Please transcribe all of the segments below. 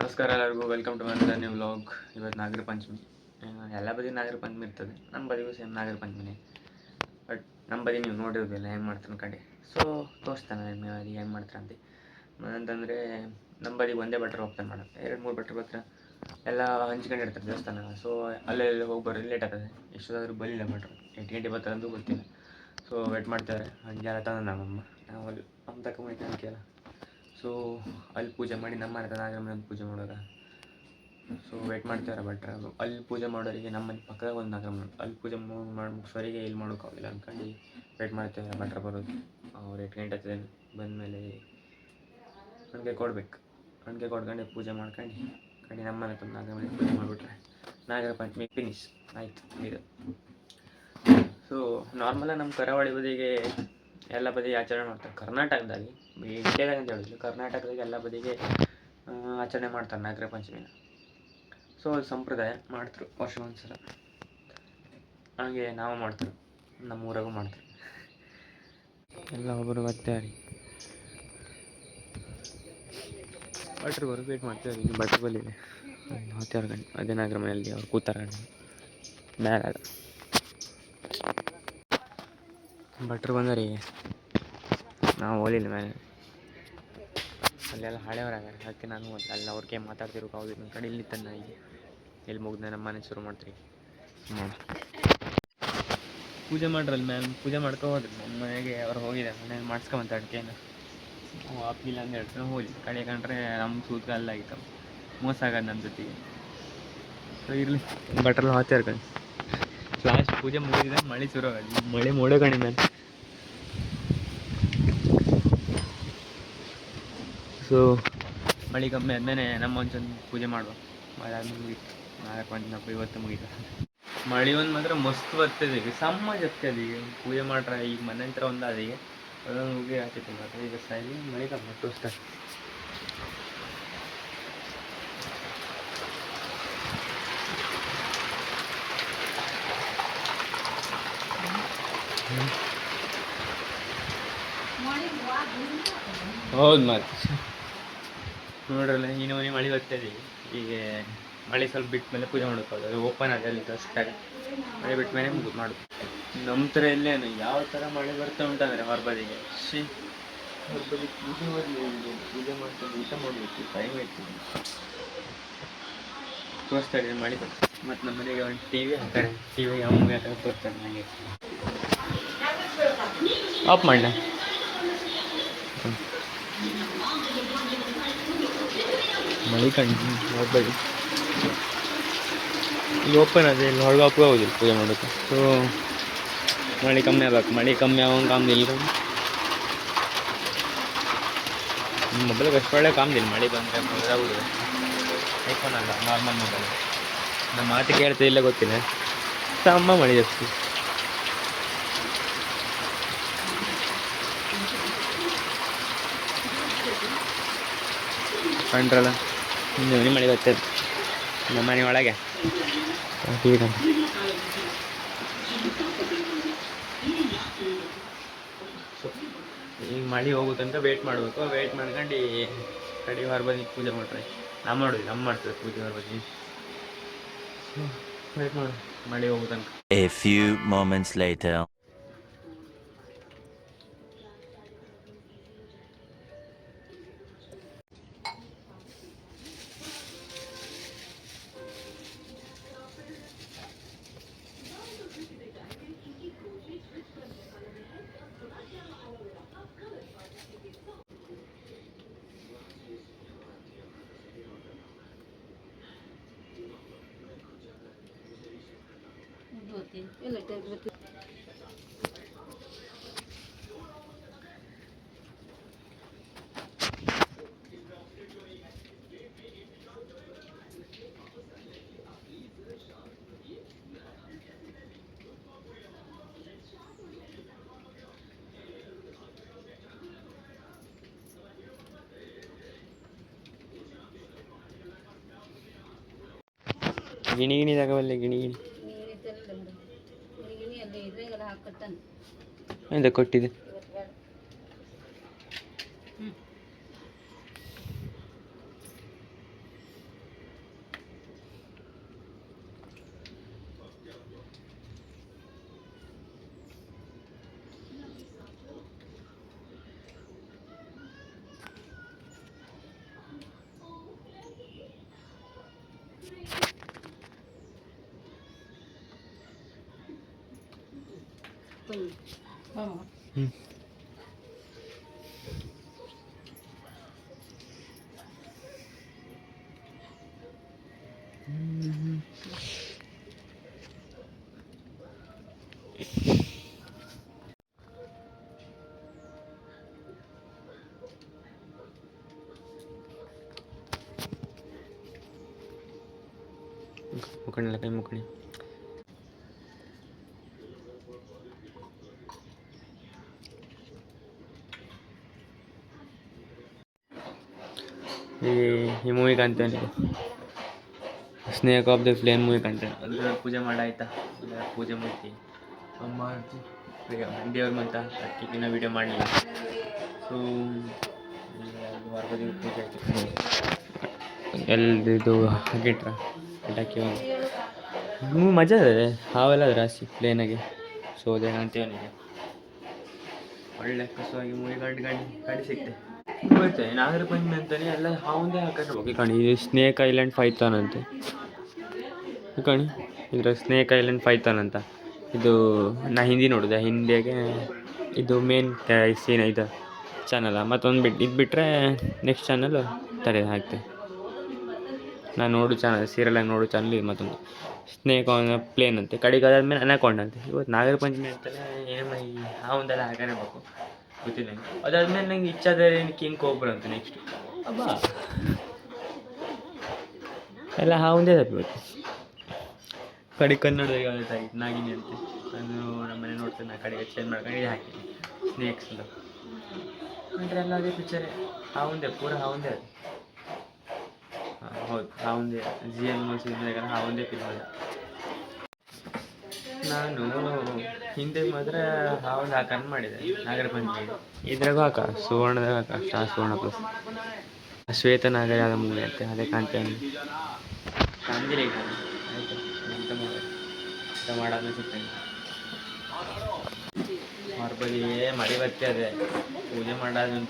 ನಮಸ್ಕಾರ ಎಲ್ಲರಿಗೂ, welcome to my new vlog. ಇವತ್ತು ನಾಗರ ಪಂಚಮಿ. ಎಲ್ಲ ಬದಿ ನಾಗರ ಪಂಚಮಿ ಇರ್ತದೆ, ನಮ್ಮ ಬದಿಗೂ ಸೇಮ್ ನಾಗರ ಪಂಚಮಿನೇ. ಬಟ್ ನಮ್ಮ ಬದಿ ನೀವು ನೋಡಿರೋದಿಲ್ಲ ಹೆಂಗೆ ಮಾಡ್ತಾರೆ ಕಡೆ. ಸೊ ತೋರಿಸ್ತಾನೆ ನಿಮ್ಮ ಬದಿ ಹೆಂಗೆ ಮಾಡ್ತಾರೆ ಅಂತಂದರೆ, ನಮ್ಮ ಬದಿಗೆ ಒಂದೇ ಭಟ್ರು ಹೋಗ್ತಾನೆ ಮಾಡೋದು, 2-3 ಭಟ್ರು ಬರ್ತಾರೆ, ಎಲ್ಲ ಹಂಚ್ಕೊಂಡಿರ್ತಾರೆ ದೇವಸ್ಥಾನ. ಸೊ ಅಲ್ಲೆಲ್ಲ ಹೋಗಿ ಬರೋದು ಲೇಟ್ ಆಗ್ತದೆ. ಎಷ್ಟೊತ್ತಾದರೂ ಬರಲಿಲ್ಲ ಭಟ್ರು, 8 ಗಂಟೆ ಬರ್ತಾರೆ ಅಂತೂ ಗೊತ್ತಿಲ್ಲ. ಸೊ ವೇಟ್ ಮಾಡ್ತಾರೆ. ಹಂಗೆಲ್ಲ ತಂದು ನಮ್ಮಮ್ಮ ನಾವು ಅಲ್ಲಿ ನಮ್ಮ ತಗೊಂಬೈತೆ ಅಲ್ಲ. ಸೊ ಅಲ್ಲಿ ಪೂಜೆ ಮಾಡಿ ನಮ್ಮ ಮನೆ ನಾಗರಮ್ಮನ ಪೂಜೆ ಮಾಡೋದ. ಸೊ ವೇಟ್ ಮಾಡ್ತಾರೆ ಭಟ್ರು. ಅಲ್ಲಿ ಪೂಜೆ ಮಾಡೋರಿಗೆ ನಮ್ಮ ಮನೆ ಪಕ್ಕದಾಗ ಒಂದು ನಾಗರಮ್ಮನ, ಅಲ್ಲಿ ಪೂಜೆ ಮಾಡಿ ಮುಗಿಸೋರಿಗೆ ಇಲ್ಲಿ ಮಾಡೋಕ್ಕಾಗಿಲ್ಲ ಅಂದ್ಕೊಂಡು ವೇಟ್ ಮಾಡ್ತೇವೆ ಭಟ್ರು ಬರೋದು. ಅವ್ರು 8 ಗಂಟೆ ಆಗ್ತದೆ. ಬಂದಮೇಲೆ ಹಣ್ಗೆ ಕೊಡ್ಬೇಕು. ಹಣ್ಗೆ ಕೊಡ್ಕೊಂಡು ಪೂಜೆ ಮಾಡ್ಕೊಂಡು ನಮ್ಮ ಮನೆ ತಂದು ನಾಗರಮ್ಮನ ಪೂಜೆ ಮಾಡಿಬಿಟ್ರೆ ನಾಗರ ಪಂಚಮಿ ಫಿನಿಶ್ ಆಯಿತು ಇದು. ಸೊ ನಾರ್ಮಲಾಗಿ ನಮ್ಮ ಕರಾವಳಿ ಬದಿಗೆ ಎಲ್ಲ ಬದಿಗೆ ಆಚರಣೆ ಮಾಡ್ತಾರೆ. ಕರ್ನಾಟಕದಲ್ಲಿ ಇಂಡಿಯಾದಾಗ ಅಂತ ಹೇಳಿದ್ರು, ಕರ್ನಾಟಕದಾಗ ಎಲ್ಲ ಬದಿಗೆ ಆಚರಣೆ ಮಾಡ್ತಾರೆ ನಾಗರ ಪಂಚಮಿನ. ಸೊ ಅದು ಸಂಪ್ರದಾಯ ಮಾಡ್ತಾರೆ ವರ್ಷ ಒಂದ್ಸಲ. ಹಾಗೆ ನಾವು ಮಾಡ್ತಾರೆ, ನಮ್ಮ ಊರಾಗೂ ಮಾಡ್ತಾರೆ ಎಲ್ಲ. ಒಬ್ಬರು ಬರ್ತಾರೆ ಭಟ್ರಿಗೆ ವೇಟ್ ಮಾಡ್ತಾರೆ. ಇನ್ನು ಭಟ್ರು ಬಲ್ಲಿದೆ 10 ಗಂಟೆ ಅದೇ ನಾಗರ ಮನೆಯಲ್ಲಿ ಅವ್ರು ಕೂತಾರೆ ಮ್ಯಾಲ. ಭಟ್ರು ಬಂದರೆ ನಾವು ಹೋಗಲಿಲ್ಲ ಮೇಲೆ, ಅಲ್ಲೆಲ್ಲ ಹಳೆಯವರಾಗಾರೆ. ಅದಕ್ಕೆ ನಾನು ಅಲ್ಲಿ ಅವ್ರಿಗೆ ಮಾತಾಡ್ತಿರೋಕೆ ಹೌದು ನನ್ನ ಕಡೆ ಇಲ್ಲಿ ತನ್ನ ಈಗ ಎಲ್ಲಿ ಮುಗ್ದೆ ನಮ್ಮ ಮನೆ ಶುರು ಮಾಡ್ತೀವಿ. ಪೂಜೆ ಮಾಡ್ರಲ್ಲ ಮ್ಯಾಮ್, ಪೂಜೆ ಮಾಡ್ಕೋಬೋದ್ರಿ. ನಮ್ಮ ಮನೆಗೆ ಅವ್ರು ಹೋಗಿದ್ದಾರೆ, ಮನೇಲಿ ಮಾಡಿಸ್ಕೊಂಬಂತ ಅಡುಗೆನ ನಾವು ಹಾಕಿಲ್ಲ ಅಂತ ಹೇಳ್ತಾರೆ. ಹೋಗಿ ಕಡೆ ಕಂಡ್ರೆ ನಮ್ಮ ಸೂತ್ಕ ಅಲ್ಲಾಗಿತ್ತು, ಮೋಸ ಆಗೋದು ನಮ್ಮ ಜೊತೆಗೆ. ಸೊ ಇರಲಿ, ಭಟ್ರೆಲ್ಲ ಹಾಕ್ತಾ ಇರ್ಕೊಂಡು ಲಾಸ್ಟ್ ಪೂಜೆ ಮುಗಿದಿದೆ, ಮಳೆ ಶುರು ಆಗೋದು. ಮಳೆ ಮೋಡ ಕಣಿ ಮ್ಯಾಮ್. ಸೊ ಮಳೆ ಕಮ್ಮಿ ಆದಮೇಲೆ ನಮ್ಮ ಒಂಚೊಂದು ಪೂಜೆ ಮಾಡುವ. ಮಳೆ ಆದ್ಮೇಲೆ ಮುಗೀತು ನಾಗರ ಪಂಚಮಿ ಹಬ್ಬ ಇವತ್ತು ಮುಗೀತು. ಮಳೆ ಒಂದು ಮಾತ್ರ ಮಸ್ತ್ ಬರ್ತದೆ ಈಗ, ಸಮ್ಮ ಜಗ್ತದೆ ಈಗ. ಪೂಜೆ ಮಾಡ್ರೆ ಈಗ ಮನೆ ಹತ್ರ ಒಂದು ಅದೀಗ ಅದೊಂದು ಹೋಗಿ ಹಾಕಿತ್ತು ಮಾತ್ರ. ಈಗ ಸೈಲಿ ಮಳೆ ಕಮ್ಮಿ ತೋರಿಸ್ತಾರೆ. ಹೌದು ಮತ್ತೆ ನೋಡ್ರಲ್ಲ, ಇನ್ನೂ ಮಳೆ ಬರ್ತದೆ ಈಗ. ಮಳೆ ಸ್ವಲ್ಪ ಬಿಟ್ಟ ಮೇಲೆ ಪೂಜೆ ಮಾಡೋಕ್ಕಾಗ, ಅದು ಓಪನ್ ಆಗಿ ಅಲ್ಲಿ ಅಷ್ಟಾಗ ಮಳೆ ಬಿಟ್ಟ ಮೇಲೆ ಮುಗಿದು ಮಾಡೋದು. ನಮ್ಮ ಥರ ಎಲ್ಲೇನು ಯಾವ ಥರ ಮಳೆ ಬರ್ತಾ ಉಂಟಂದರೆ ಹೊರಬದಿಗೆ ಹೊರಬದಿ ಪೂಜೆ ಬರಲಿ, ಪೂಜೆ ಮಾಡ್ಕೊಂಡು ಊಟ ಮಾಡಬೇಕು, ಟೈಮ್ ಇರ್ತದೆ. ತೋರಿಸ್ತಾರೆ ಮಳೆ ಬರ್ತದೆ. ಮತ್ತು ನಮ್ಮ ಮನೆಗೆ ಒಂದು ಟಿ ವಿ ಹಾಕ್ತಾರೆ, ಟಿ ವಿ ಯಾವ ಮೂವಿ ಹಾಕಿ ತೋರಿಸ್ತಾರೆ ನನಗೆ. ಆಫ್ ಮಾಡ ಮಳೆ ಕಂಡು ಹೊರಬದಿ ಈಗ ಓಪನ್ ಅದೇ, ಇಲ್ಲಿ ಹೊರಗೆ ಹಾಕುವ ಹೋದಿಲ್ಲ ಪೂಜೆ ಮಾಡೋಕ್ಕೆ. ಸೊ ಮಳೆ ಕಮ್ಮಿ ಆಗ್ಬೇಕು, ಮಳೆ ಕಮ್ಮಿ ಆಗೋಂಗೆ ಕಾಮ್ದಿಲ್ಲ. ನಿಮ್ಮ ಮೊಬೈಲ್ಗೆ ಅಷ್ಟು ಒಳ್ಳೆ ಕಾಮ್ದಿಲ್ಲ. ಮಳೆ ಬಂದರೆ ಮೊದಲಾಗೋದು ಐಫೋನ್ ಅಲ್ಲ, ನಾರ್ಮಲ್ ಮೊಬೈಲ್. ನಮ್ಮ ಮಾತು ಕೇಳ್ತಾ ಇಲ್ಲ ಗೊತ್ತಿಲ್ಲ, ಸಮ್ಮ ಮಳೆ ಜಾಸ್ತಿ. ಕಂಡ್ರಲ್ಲ, ಇನ್ನೂ ಮಳೆ ಬರ್ತದೆ ನಮ್ಮ ಮನೆ ಒಳಗೆ. ಈಗ ಮಳೆ ಹೋಗುತ್ತಂತ ವೇಟ್ ಮಾಡಬೇಕು. ವೇಟ್ ಮಾಡ್ಕೊಂಡು ಕಡೆ ಹೊರಬದಿ ಪೂಜೆ ಮಾಡ್ರೆ ನಾವು ಮಾಡೋದು, ನಮ್ಮ ಮಾಡ್ತೇವೆ ಪೂಜೆ ಹೊರಬದಿ. ವೇಟ್ ಮಾಡು ಮಳೆ ಹೋಗುತ್ತಂಕ. A few moments later. ಗಿಣಿ ಗಿಣಿ ತಗೋಬಲ್ಲೆ, ಗಿಣಿ ಗಿಣಿ ಎಂತ ಕೊಟ್ಟಿದೆ. ಮುಖಂಡಿಲ್ಲ ಕೈ ಮುಖಂಡಿ. ಈ ಮೂವಿ ಕಾಣ್ತೇನೆ, snake of the flame movie ಕಾಣ್ತೇನೆ. ಅಂದ್ರೆ ಪೂಜೆ ಮಾಡಾಯ್ತಾ, ಪೂಜೆ ಮಾಡ್ತೀವಿ ಅಮ್ಮ ದೇವ್ರ ಮಂತ ಅದಕ್ಕಿನ್ನ ವೀಡಿಯೋ ಮಾಡಲಿಲ್ಲ. ಸೊ ಹೊರಬದಿ ಪೂಜೆ ಆಯ್ತು, ಎಲ್ದಿದ್ದು ಹಾಕಿಟ್ರ ಹಾಕಿ ಮಜಾ ಅದೇ ಹಾವೆಲ್ಲ ಅದ ರಾಶಿ ಪ್ಲೇನಾಗೆ. ಸೊ ಅದೇ ಕಾಣ್ತೀವನಿಗೆ ಒಳ್ಳೆ ಕಸುವಾಗಿ ಮೂವಿ ಗಾಡಿ ಸಿಕ್ತೆ. ಹೋಯ್ತೆ ನಾಗರ ಪಂಚಮಿ ಅಂತಾನೆ ಎಲ್ಲ ಹಾವಂದೇ ಹಾಕಿರ್ಬೇಕು. ಕಣಿ ಇದು ಸ್ನೇಕ್ ಐಲ್ಯಾಂಡ್ ಫೈಥಾನ್ ಅಂತೆ ಕಣಿ, ಇದ್ರ ಸ್ನೇಕ್ ಐಲ್ಯಾಂಡ್ ಫೈಥಾನ್ ಅಂತ. ಇದು ನಾ ಹಿಂದಿ ನೋಡಿದೆ, ಹಿಂದಿಯಾಗೆ ಇದು ಮೇನ್ ಸೀನ್ ಇದು ಚಾನಲ್. ಮತ್ತೊಂದು ಇದು ಬಿಟ್ಟರೆ ನೆಕ್ಸ್ಟ್ ಚಾನಲ್ ತಲೆ ಹಾಕ್ತೆ. ನಾನು ನೋಡು ಚಾನಲ್ ಸೀರಿಯಲಾಗಿ ನೋಡು ಚಾನಲ್ ಇದು ಮತ್ತೊಂದು ಸ್ನೇಕ್ ಆನ್ ಪ್ಲೇನ್ ಅಂತೆ. ಕಡೆಗೆ ಅದಾದ್ಮೇಲೆ ಅನಾಕೊಂಡ ಅಂತೆ. ಇವತ್ತು ನಾಗರ ಪಂಚಮಿ ಅಂತಾನೆ ಏನು ಈ ಹಾವಂದೆಲ್ಲ ಹಾಕಲೇಬೇಕು ಗೊತ್ತಿಲ್ಲ ನಂಗೆ. ಅದಾದ್ಮೇಲೆ ನಂಗೆ ಇಚ್ಛಾದ ಕಿಂಗ್ ಕೋಬ್ರ ಅಂತ ನೆಕ್ಸ್ಟ್ ಅಬ್ಬಾ ಎಲ್ಲ ಹಾವಂದೇ ತಪ್ಪಿವತ್ತು. ಕಡೆ ಕನ್ನಡದಾಗ ಯಾವ್ದಾಯ್ತು ನಾಗಿನಿ ಅಂತೆ, ಅದು ನಮ್ಮನೆ ನೋಡ್ತೇನೆ. ನಾ ಕಡೆಗೆ ಚೇಂಜ್ ಮಾಡ್ಕೊಂಡು ಹಾಕಿನಿ ಸ್ನೇಕ್ಸ್ ಅಂತ. ಅಂದರೆ ಎಲ್ಲ ಅದೇ ಪಿಕ್ಚರೇ ಹಾವಂದೇ, ಪೂರ ಹಾವಂದೇ ಅದು. ಹೌದು ಹಾವಂದೇ, GM ಸಿನಿಮಾಗ ಹಾವಂದೇ ಫಿಲ್ಮ್ ಅದ. ನಾನು ಹಿಂದೆ ಮಾತ್ರ ಹಾವಂದು ಹಾಕಂದು ಮಾಡಿದೆ ನಾಗರ ಪಂಚಮಿ. ಇದ್ರಾಗೂ ಹಾಕ ಸುವರ್ಣದಾಗ ಹಾಕ ಸ್ಟಾರ್ ಸುವರ್ಣ ಪ್ಲಸ್ ಶ್ವೇತ ನಾಗರ ಯಾವ್ದು ಮೂವಿ ಅಂತೆ ಅದೇ ಕಾಣ್ತೇನೆ. ಕಾಂಜಿರಿ ಆಯಿತು ಊಟ ಮಾಡೋದು ಸಿಗ್ತೇನೆ. ಹೊರಬದಿ ಮಳೆ ಬತ್ತೆ ಅದೇ ಪೂಜೆ ಮಾಡೋದು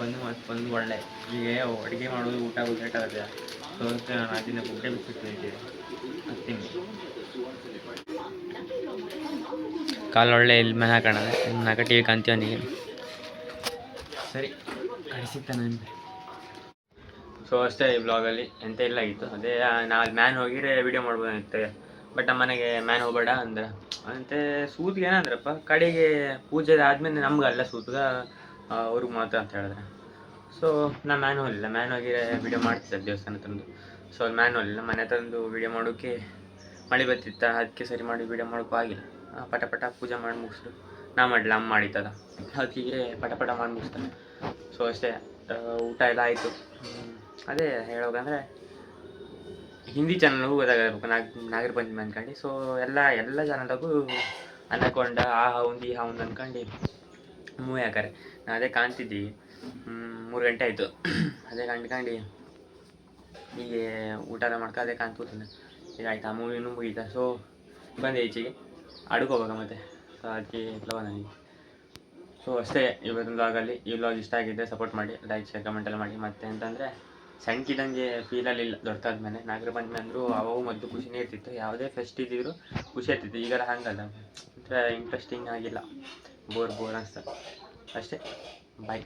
ಬಂದು ಒಳ್ಳೆ ಈಗ ಅಡುಗೆ ಮಾಡೋದು ಊಟ ಲೇಟ್ ಆಗುತ್ತೆ. ಸೊ ನಾನು ಅದನ್ನ ಬುಗ್ಗೆ ಬಿಟ್ಟಿರ್ತೀನಿ ಹತ್ತೀನಿ. ಕಾಲು ಒಳ್ಳೆ ಇಲ್ಲಿ ಮೇಲೆ ಹಾಕೋಣ ನಾಲ್ಕು ಟಿ ವಿ ಕಾಣ್ತೀವನಿಗೆ. ಸರಿ ಕಳಿಸಿತ್ತ ನಾನು. ಸೊ ಅಷ್ಟೇ ಈ ಬ್ಲಾಗಲ್ಲಿ ಎಂತ ಇಲ್ಲ ಆಗಿತ್ತು. ಅದೇ ನಾವು ಅಲ್ಲಿ ಮ್ಯಾನ್ ಹೋಗಿರೆ ವೀಡಿಯೋ ಮಾಡ್ಬೋದಿತ್ತು. ಬಟ್ ನಮ್ಮ ಮನೆಗೆ ಮ್ಯಾನ್ ಹೋಗಬೇಡ ಅಂದ್ರೆ ಅಂತೆ ಸೂತ್ಗೆ ಏನಂದ್ರಪ್ಪ ಕಡೆಗೆ ಪೂಜೆ ಆದಮೇಲೆ ನಮ್ಗೆ ಅಲ್ಲ ಸೂತ್ಗೆ ಅವ್ರಿಗೆ ಮಾತ್ರ ಅಂತ ಹೇಳಿದ್ರೆ. ಸೊ ನಾ ಮ್ಯಾನ್ ಹೋಗಲಿಲ್ಲ. ಮ್ಯಾನ್ ಹೋಗಿರೆ ವೀಡಿಯೋ ಮಾಡ್ತಿದ್ದೆ ದೇವಸ್ಥಾನ ತಂದು. ಸೊ ಅಲ್ಲಿ ಮ್ಯಾನ್ ಹೋಗಲಿಲ್ಲ. ಮನೆ ತಂದು ವೀಡಿಯೋ ಮಾಡೋಕ್ಕೆ ಮಳೆ ಬರ್ತಿತ್ತ, ಅದಕ್ಕೆ ಸರಿ ಮಾಡಿ ವೀಡಿಯೋ ಮಾಡೋಕ್ಕೂ ಆಗಿಲ್ಲ. ಪಟ ಪಟ ಪೂಜೆ ಮಾಡಿ ಮುಗಿಸ್ರು. ನಾ ಮಾಡಲಿಲ್ಲ, ಅಮ್ಮ ಮಾಡಿತ್ತದ ಅದಕ್ಕೆ ಪಟ ಪಟ ಮಾಡಿ ಮುಗಿಸ್ತಾರೆ. ಸೊ ಅಷ್ಟೇ ಊಟ ಎಲ್ಲ ಆಯಿತು. ಅದೇ ಹೇಳೋದಂದರೆ ಹಿಂದಿ ಚಾನಲ್ಗೂ ಗೊತ್ತಾಗಬೇಕು ನಾಗರ ಪಂಚಮಿ ಅಂದ್ಕೊಂಡು. ಸೊ ಎಲ್ಲ ಚಾನಲ್ದಾಗೂ ಅನ್ಕೊಂಡ ಆ ಹಾವುಂದು ಈ ಹಾವುಂದು ಅಂದ್ಕೊಂಡು ಮೂವಿ ಹಾಕಾರೆ. ನಾ ಅದೇ ಕಾಣ್ತಿದ್ದಿ 3 ಗಂಟೆ ಆಯಿತು. ಅದೇ ಕಂಡ್ಕೊಂಡು ಹೀಗೆ ಊಟ ಮಾಡ್ಕೊ ಅದೇ ಕಾಣ್ತಿದ್ದೀನಿ. ಈಗ ಆಯ್ತು ಆ ಮೂವಿನೂ ಮುಗೀತಾ. ಸೊ ಬಂದೆ ಈಚೆಗೆ ಅಡ್ಕೋಬೇಕು ಮತ್ತೆ. ಸೊ ಅದಕ್ಕೆ ಫ್ಲವ ನನಗೆ. ಸೊ ಅಷ್ಟೇ ಇವತ್ತಿನ ವ್ಲಾಗಲ್ಲಿ. ಈ ವ್ಲಾಗ್ ಇಷ್ಟ ಆಗಿದ್ದರೆ ಸಪೋರ್ಟ್ ಮಾಡಿ, ಲೈಕ್ ಶೇರ್ ಕಮೆಂಟ್ ಎಲ್ಲ ಮಾಡಿ. ಮತ್ತೆ ಅಂತಂದರೆ ಸಣ್ಣಕಿದಂಗೆ ಫೀಲಲ್ಲಿಲ್ಲ ದೊಡ್ಡದಾದ್ಮೇಲೆ. ನಾಗರ ಪಂಚಮಿ ಅಂದರೂ ಅವಾಗ ಮೊದಲು ಖುಷಿನೇ ಇರ್ತಿತ್ತು. ಯಾವುದೇ ಫೆಸ್ಟ್ ಇದ್ದಿದ್ರು ಖುಷಿ ಇರ್ತಿತ್ತು. ಈಗೆಲ್ಲ ಹಂಗಲ್ಲ, ಒಂಥರ ಇಂಟ್ರೆಸ್ಟಿಂಗ್ ಆಗಿಲ್ಲ, ಬೋರ್ ಅನಿಸ್ತು ಅಷ್ಟೇ. ಬಾಯ್.